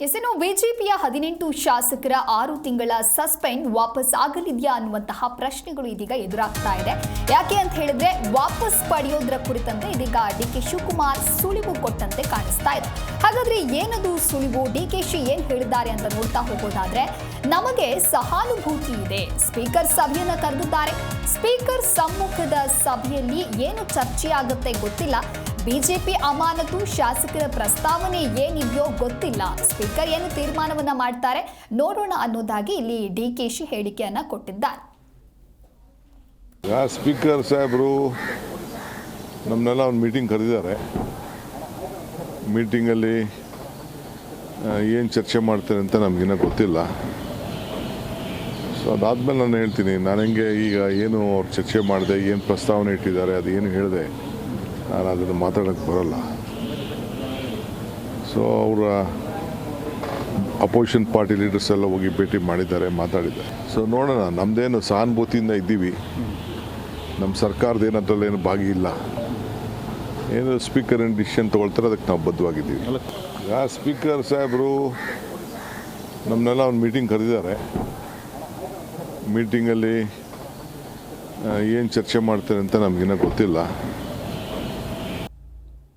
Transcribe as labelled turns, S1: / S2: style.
S1: ಇನ್ನು ಬಿಜೆಪಿಯ 18 ಶಾಸಕರ 6 ತಿಂಗಳ ಸಸ್ಪೆಂಡ್ ವಾಪಸ್ ಆಗಲಿದೆಯಾ ಅನ್ನುವಂತಹ ಪ್ರಶ್ನೆಗಳು ಇದೀಗ ಎದುರಾಗ್ತಾ ಇದೆ. ಯಾಕೆ ಅಂತ ಹೇಳಿದ್ರೆ ವಾಪಸ್ ಪಡೆಯೋದ್ರ ಕುರಿತಂತೆ ಇದೀಗ ಡಿಕೆ ಶಿವಕುಮಾರ್ ಸುಳಿವು ಕೊಟ್ಟಂತೆ ಕಾಣಿಸ್ತಾ ಇದೆ. ಹಾಗಾದ್ರೆ ಏನದು ಸುಳಿವು, ಡಿಕೆಶಿ ಏನ್ ಹೇಳಿದ್ದಾರೆ ಅಂತ ನೋಡ್ತಾ ಹೋಗೋದಾದ್ರೆ, ನಮಗೆ ಸಹಾನುಭೂತಿ ಇದೆ, ಸ್ಪೀಕರ್ ಸಭೆಯನ್ನ ಕರೆದಿದ್ದಾರೆ, ಸ್ಪೀಕರ್ ಸಮ್ಮುಖದ ಸಭೆಯಲ್ಲಿ ಏನು ಚರ್ಚೆ ಆಗುತ್ತೆ ಗೊತ್ತಿಲ್ಲ, ಬಿಜೆಪಿ ಅಮಾನತು ಶಾಸಕರ ಪ್ರಸ್ತಾವನೆ ಏನಿದೆಯೋ ಗೊತ್ತಿಲ್ಲ, ಸ್ಪೀಕರ್ ಏನು ತೀರ್ಮಾನವನ್ನ ಮಾಡ್ತಾರೆ ನೋಡೋಣ ಅನ್ನೋದಾಗಿ ಇಲ್ಲಿ ಡಿಕೆಶಿ ಹೇಳಿಕೆಯನ್ನ ಕೊಟ್ಟಿದ್ದಾರೆ.
S2: ಸ್ಪೀಕರ್ ಸಾಹೇಬರು ನಮ್ಮನ್ನೆಲ್ಲ ಒಂದು ಮೀಟಿಂಗ್ ಕರೆದಿದ್ದಾರೆ. ಮೀಟಿಂಗಲ್ಲಿ ಏನು ಚರ್ಚೆ ಮಾಡ್ತಾರೆ ಅಂತ ನಮಗಿನ್ನ ಗೊತ್ತಿಲ್ಲ. ಸೊ ಅದಾದಮೇಲೆ ನಾನು ಹೇಳ್ತೀನಿ, ನಾನು ಹೆಂಗೆ ಈಗ ಏನು ಅವ್ರು ಚರ್ಚೆ ಮಾಡಿದೆ, ಏನು ಪ್ರಸ್ತಾವನೆ ಇಟ್ಟಿದ್ದಾರೆ, ಅದು ಏನು ಹೇಳಿದೆ, ನಾನು ಅದನ್ನು ಮಾತಾಡೋಕ್ಕೆ ಬರೋಲ್ಲ. ಸೊ ಅವರ ಅಪೋಸಿಷನ್ ಪಾರ್ಟಿ ಲೀಡರ್ಸ್ ಎಲ್ಲ ಹೋಗಿ ಭೇಟಿ ಮಾಡಿದ್ದಾರೆ, ಮಾತಾಡಿದ್ದಾರೆ. ಸೊ ನೋಡೋಣ, ನಮ್ಮದೇನು ಸಹಾನುಭೂತಿಯಿಂದ ಇದ್ದೀವಿ, ನಮ್ಮ ಸರ್ಕಾರದ ಏನದ್ರಲ್ಲೇನು ಭಾಗಿ ಇಲ್ಲ. ಏನು ಸ್ಪೀಕರ್ ಏನು ಡಿಸಿಷನ್ ತೊಗೊಳ್ತಾರೆ ಅದಕ್ಕೆ ನಾವು ಬದ್ಧವಾಗಿದ್ದೀವಿ. ಸ್ಪೀಕರ್ ಸಾಹೇಬರು ನಮ್ಮನ್ನೆಲ್ಲ ಒಂದು ಮೀಟಿಂಗ್ ಕರೆದಿದ್ದಾರೆ. ಮೀಟಿಂಗಲ್ಲಿ ಏನು ಚರ್ಚೆ ಮಾಡ್ತಾರೆ ಅಂತ ನಮಗಿನ್ನ ಗೊತ್ತಿಲ್ಲ.